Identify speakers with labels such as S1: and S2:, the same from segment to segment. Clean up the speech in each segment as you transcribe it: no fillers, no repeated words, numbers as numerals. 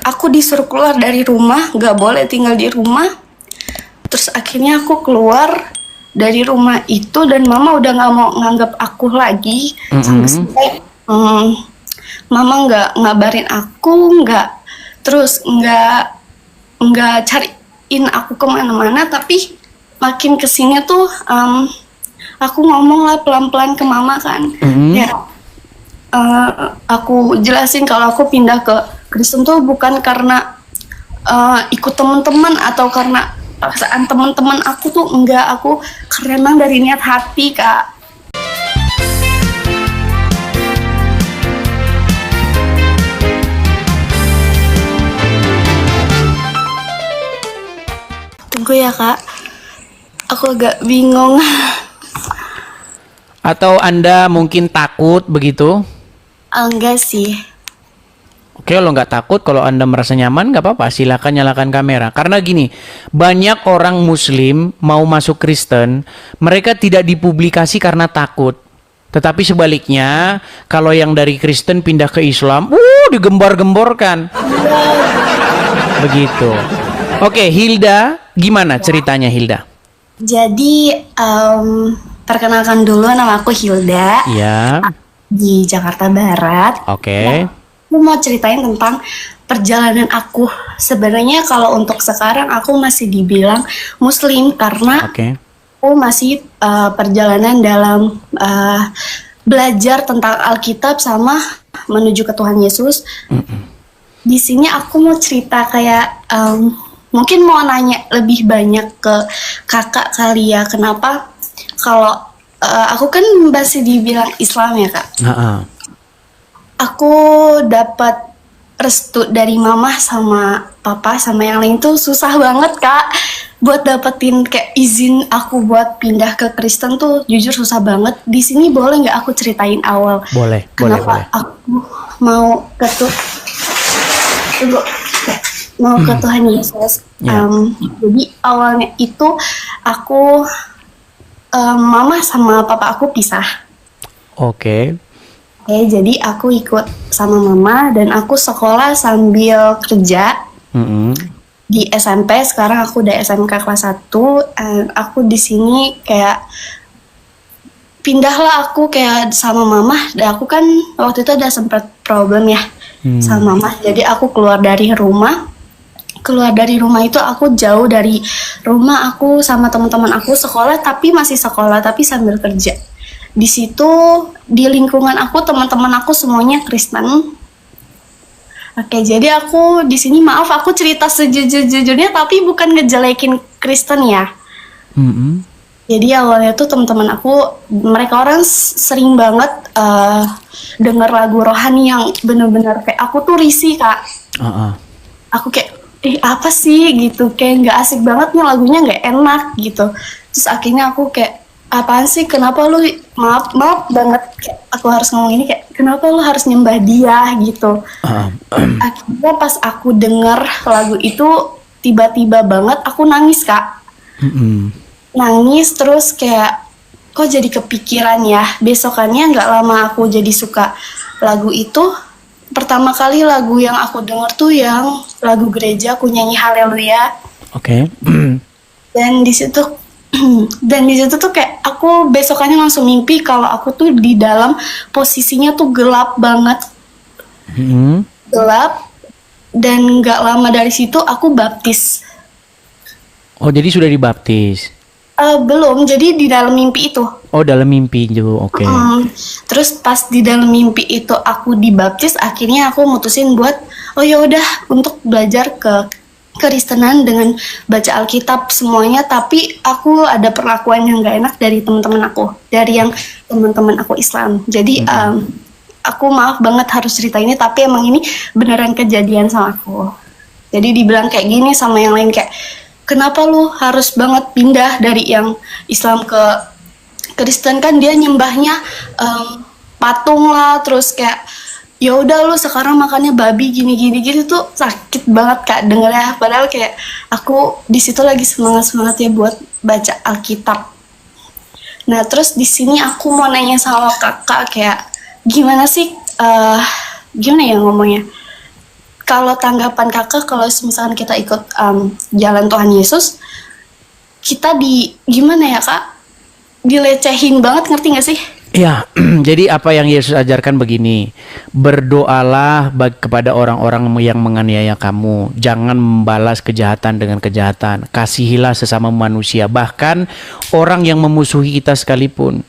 S1: aku disuruh keluar dari rumah, nggak boleh tinggal di rumah. Terus akhirnya aku keluar dari rumah itu dan mama udah nggak mau nganggap aku lagi. Sampai-sampai mama nggak ngabarin aku, terus nggak cariin aku kemana-mana. Tapi makin kesini tuh aku ngomong lah pelan-pelan ke mama kan. Ya, aku jelasin kalau aku pindah ke Kristen tuh bukan karena ikut teman-teman atau karena paksaan teman-teman aku tuh, enggak, aku karena emang dari niat hati, Kak. Tunggu ya, Kak. Aku agak bingung.
S2: Atau Anda mungkin takut begitu?
S1: Enggak sih.
S2: Oke, kalau nggak takut, kalau Anda merasa nyaman, nggak apa-apa, silakan nyalakan kamera. Karena gini, banyak orang Muslim mau masuk Kristen, mereka tidak dipublikasi karena takut. Tetapi sebaliknya, kalau yang dari Kristen pindah ke Islam, digembar-gemborkan. Begitu. Oke, Hilda, gimana ceritanya Hilda?
S1: Jadi, perkenalkan dulu, nama aku Hilda.
S2: Iya.
S1: Di Jakarta Barat.
S2: Oke.
S1: Aku mau ceritain tentang perjalanan aku. Sebenarnya kalau untuk sekarang aku masih dibilang Muslim karena aku masih perjalanan dalam belajar tentang Alkitab sama menuju ke Tuhan Yesus. Di sini aku mau cerita kayak mungkin mau nanya lebih banyak ke kakak kali ya, kenapa kalau aku kan masih dibilang Islam ya, Kak. Aku dapat restu dari mama sama papa sama yang lain tuh susah banget, Kak. Buat dapetin kayak izin aku buat pindah ke Kristen tuh jujur susah banget. Di sini boleh nggak aku ceritain awal?
S2: Boleh,
S1: kenapa
S2: boleh.
S1: Aku mau ke Tuhan Yesus. Jadi awalnya itu aku mama sama papa aku pisah. Oke, jadi aku ikut sama mama dan aku sekolah sambil kerja di SMP. Sekarang aku udah SMK kelas 1. Aku di sini kayak pindahlah aku kayak sama mama. Dan aku kan waktu itu ada sempat problem ya sama mama. Jadi aku keluar dari rumah. Keluar dari rumah itu aku jauh dari rumah, aku sama teman-teman aku sekolah tapi masih sekolah tapi sambil kerja. Di situ di lingkungan aku teman-teman aku semuanya Kristen. Oke, jadi aku di sini maaf aku cerita sejujur-jujurnya tapi bukan ngejelekin Kristen ya. Jadi awalnya tuh teman-teman aku mereka orang sering banget denger lagu rohani yang bener-bener kayak aku tuh risih, Kak. Aku kayak apa sih gitu, kayak nggak asik banget nih lagunya, nggak enak gitu. Terus akhirnya aku kayak apaan sih, kenapa lu maaf banget kayak aku harus ngomong ini, kayak kenapa lu harus nyembah dia gitu. Akhirnya pas aku denger lagu itu tiba-tiba banget aku nangis, Kak. Nangis terus kayak kok jadi kepikiran ya. Besokannya nggak lama aku jadi suka lagu itu. Pertama kali lagu yang aku denger tuh yang lagu gereja, aku nyanyi haleluya. Dan di situ tuh kayak aku besokannya langsung mimpi kalau aku tuh di dalam posisinya tuh gelap banget. Gelap, dan nggak lama dari situ aku baptis.
S2: Oh, jadi sudah dibaptis?
S1: Belum, jadi di dalam mimpi itu.
S2: Oh, dalam mimpi itu, oke.
S1: Terus pas di dalam mimpi itu aku dibaptis, akhirnya aku mutusin buat ya udah untuk belajar ke Kristenan dengan baca Alkitab semuanya. Tapi aku ada perlakuan yang gak enak dari teman-teman aku, dari yang teman-teman aku Islam. Jadi aku maaf banget harus cerita ini, tapi emang ini beneran kejadian sama aku. Jadi dibilang kayak gini sama yang lain kayak, kenapa lu harus banget pindah dari yang Islam ke Kristen, kan dia nyembahnya patung lah, terus kayak ya udah lu sekarang makannya babi gini tuh sakit banget, Kak, dengernya. Padahal kayak aku di situ lagi semangatnya buat baca Alkitab. Nah terus di sini aku mau nanya sama kakak kayak gimana sih gimana ya ngomongnya, kalau tanggapan kakak, kalau misalkan kita ikut jalan Tuhan Yesus, kita gimana ya kak? Dilecehin banget, ngerti gak sih?
S2: Ya, jadi apa yang Yesus ajarkan begini, berdoalah kepada orang-orang yang menganiaya kamu, jangan membalas kejahatan dengan kejahatan, kasihilah sesama manusia, bahkan orang yang memusuhi kita sekalipun.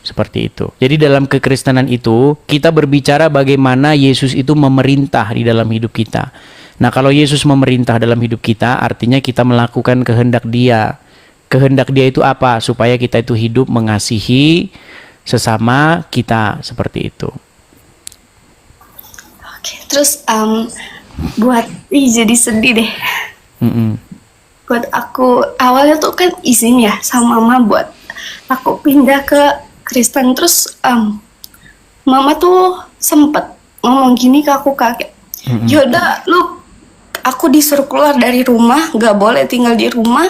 S2: Seperti itu. Jadi dalam kekristenan itu, kita berbicara bagaimana Yesus itu memerintah di dalam hidup kita. Nah, kalau Yesus memerintah dalam hidup kita, artinya kita melakukan kehendak Dia. Kehendak Dia itu apa? Supaya kita itu hidup mengasihi sesama kita, seperti itu.
S1: Oke, terus jadi sedih deh. Buat aku awalnya tuh kan izin ya sama mama buat aku pindah ke Kristen, terus mama tuh sempet ngomong gini ke aku, kakek, yaudah lu, aku disuruh keluar dari rumah, gak boleh tinggal di rumah.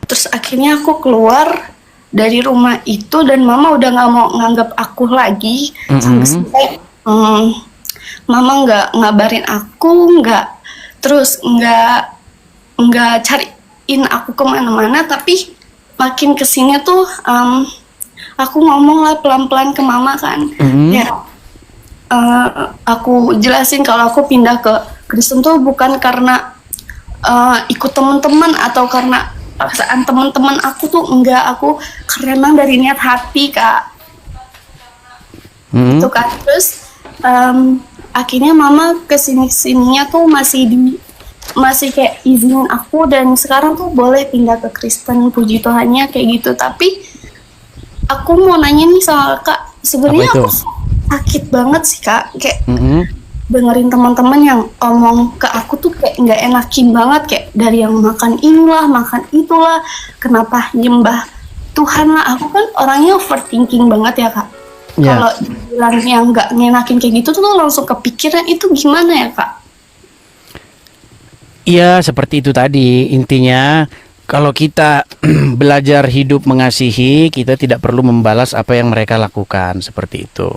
S1: Terus akhirnya aku keluar dari rumah itu dan mama udah nggak mau nganggap aku lagi, sampai mama nggak ngabarin aku, nggak cariin aku kemana-mana. Tapi makin kesini tuh aku ngomong lah pelan-pelan ke mama kan, ya aku jelasin kalau aku pindah ke Kristen tuh bukan karena ikut teman-teman atau karena perasaan teman-teman aku tuh, enggak, aku karena emang dari niat hati kak. Itu kan. Terus akhirnya mama kesininya tuh masih kayak izinin aku, dan sekarang tuh boleh pindah ke Kristen, puji Tuhannya kayak gitu. Tapi aku mau nanya nih sama kak, sebenarnya aku sakit banget sih kak, kayak dengerin teman-teman yang omong ke aku tuh kayak nggak enakin banget, kayak dari yang makan inilah, makan itulah, kenapa nyembah Tuhan lah. Aku kan orangnya overthinking banget ya kak. Kalau dibilang yang nggak ngenakin kayak gitu tuh langsung kepikiran, itu gimana ya kak?
S2: Iya, seperti itu tadi. Intinya kalau kita belajar hidup mengasihi, kita tidak perlu membalas apa yang mereka lakukan, seperti itu.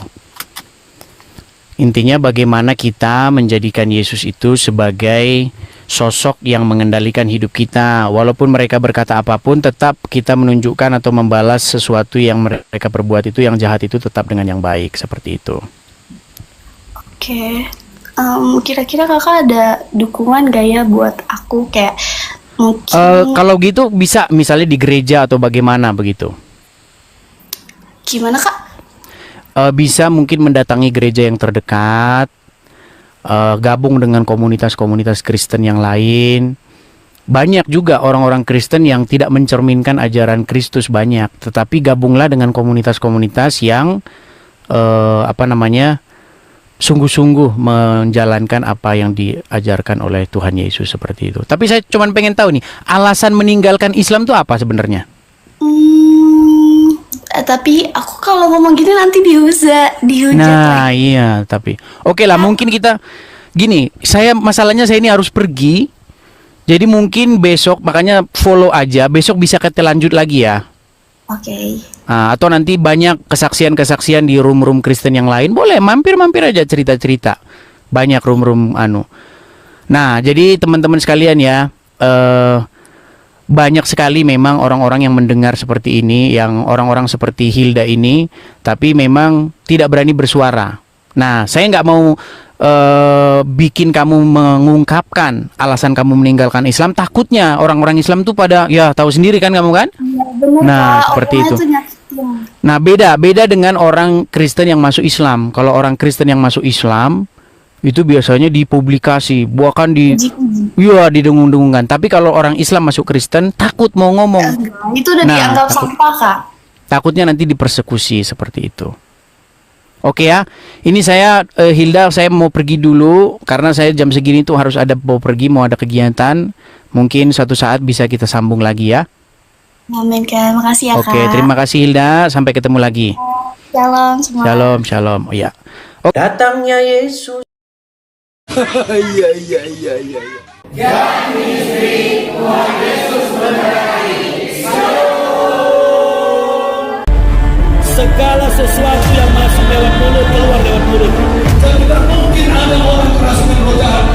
S2: Intinya bagaimana kita menjadikan Yesus itu sebagai sosok yang mengendalikan hidup kita. Walaupun mereka berkata apapun, tetap kita menunjukkan atau membalas sesuatu yang mereka perbuat itu, yang jahat itu tetap dengan yang baik, seperti itu.
S1: Oke. Kira-kira kakak ada dukungan gak ya buat aku, kayak mungkin
S2: kalau gitu bisa misalnya di gereja atau bagaimana begitu?
S1: Gimana kak?
S2: Bisa mungkin mendatangi gereja yang terdekat, gabung dengan komunitas-komunitas Kristen yang lain. Banyak juga orang-orang Kristen yang tidak mencerminkan ajaran Kristus banyak, tetapi gabunglah dengan komunitas-komunitas yang sungguh-sungguh menjalankan apa yang diajarkan oleh Tuhan Yesus, seperti itu. Tapi saya cuma pengen tahu nih, alasan meninggalkan Islam itu apa sebenarnya?
S1: Tapi aku kalau ngomong gini nanti dihujat
S2: Nah,
S1: lagi.
S2: iya, tapi oke lah, mungkin kita gini, masalahnya saya ini harus pergi. Jadi mungkin besok, makanya follow aja, besok bisa kita lanjut lagi ya.
S1: Oke.
S2: Atau nanti banyak kesaksian-kesaksian di room-room Kristen yang lain, boleh mampir-mampir aja cerita-cerita. Banyak room-room Nah, jadi teman-teman sekalian ya, banyak sekali memang orang-orang yang mendengar seperti ini, yang orang-orang seperti Hilda ini, tapi memang tidak berani bersuara. Nah, saya nggak mau bikin kamu mengungkapkan alasan kamu meninggalkan Islam. Takutnya orang-orang Islam tuh pada, ya tahu sendiri kan kamu kan?
S1: Ya, bener,
S2: Nah,
S1: kak.
S2: seperti
S1: Orangnya
S2: itu.
S1: tuh nyakitin.
S2: Nah, beda dengan orang Kristen yang masuk Islam. Kalau orang Kristen yang masuk Islam itu biasanya dipublikasi, bahkan didengung-dengungkan. Tapi kalau orang Islam masuk Kristen, takut mau ngomong.
S1: Itu udah dianggap sampah kak.
S2: Takutnya nanti dipersekusi, seperti itu. Oke ya, ini saya Hilda, saya mau pergi dulu karena saya jam segini tuh harus mau ada kegiatan. Mungkin suatu saat bisa kita sambung lagi ya.
S1: Amin kak, makasih ya kak.
S2: Oke, terima kasih Hilda, sampai ketemu lagi.
S1: Shalom semua.
S2: Shalom. Oh ya. Datangnya Yesus. Iya. Dan istri Tuhan Yesus memberkati. Segala sesuatu yang masuk lewat mulut keluar lewat mulut. Tidak mungkin ada
S3: orang kerasukan roh jahat